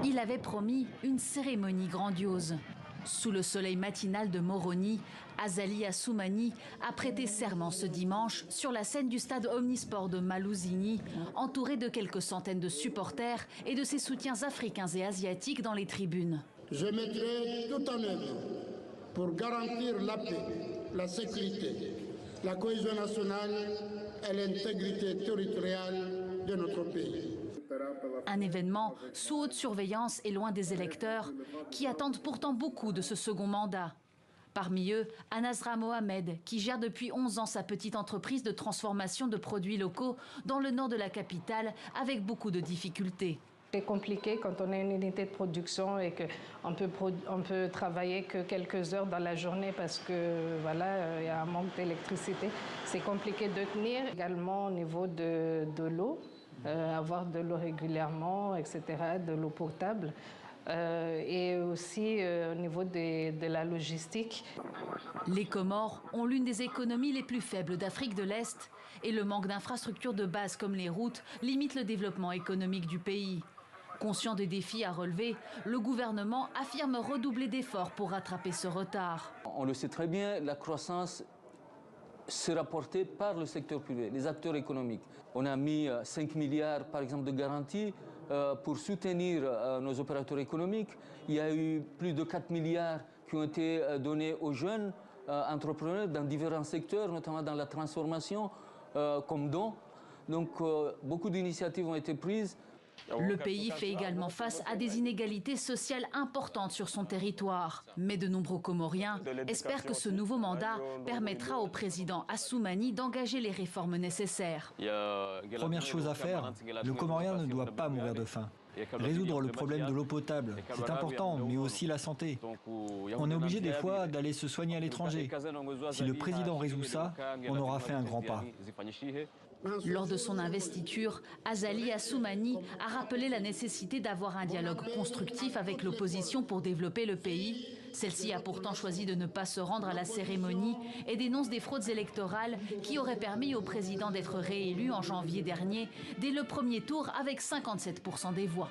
Il avait promis une cérémonie grandiose. Sous le soleil matinal de Moroni, Azali Assoumani a prêté serment ce dimanche sur la scène du stade omnisport de Maluzini, entouré de quelques centaines de supporters et de ses soutiens africains et asiatiques dans les tribunes. Je mettrai tout en œuvre pour garantir la paix, la sécurité, la cohésion nationale et l'intégrité territoriale de notre pays. Un événement sous haute surveillance et loin des électeurs qui attendent pourtant beaucoup de ce second mandat. Parmi eux, Anazra Mohamed, qui gère depuis 11 ans sa petite entreprise de transformation de produits locaux dans le nord de la capitale avec beaucoup de difficultés. C'est compliqué quand on a une unité de production et qu'on peut travailler que quelques heures dans la journée parce que voilà, il y a un manque d'électricité. C'est compliqué de tenir également au niveau de l'eau. Avoir de l'eau régulièrement, etc., de l'eau potable. Et aussi au niveau de la logistique. Les Comores ont l'une des économies les plus faibles d'Afrique de l'Est et le manque d'infrastructures de base comme les routes limite le développement économique du pays. Conscient des défis à relever, le gouvernement affirme redoubler d'efforts pour rattraper ce retard. On le sait très bien, la croissance sera portée par le secteur privé, les acteurs économiques. On a mis 5 milliards, par exemple, de garanties pour soutenir nos opérateurs économiques. Il y a eu plus de 4 milliards qui ont été donnés aux jeunes entrepreneurs dans différents secteurs, notamment dans la transformation, comme dons. Donc, beaucoup d'initiatives ont été prises. Le pays fait également face à des inégalités sociales importantes sur son territoire. Mais de nombreux Comoriens espèrent que ce nouveau mandat permettra au président Assoumani d'engager les réformes nécessaires. Première chose à faire, le Comorien ne doit pas mourir de faim. Résoudre le problème de l'eau potable, c'est important, mais aussi la santé. On est obligé des fois d'aller se soigner à l'étranger. Si le président résout ça, on aura fait un grand pas. Lors de son investiture, Azali Assoumani a rappelé la nécessité d'avoir un dialogue constructif avec l'opposition pour développer le pays. Celle-ci a pourtant choisi de ne pas se rendre à la cérémonie et dénonce des fraudes électorales qui auraient permis au président d'être réélu en janvier dernier, dès le premier tour avec 57% des voix.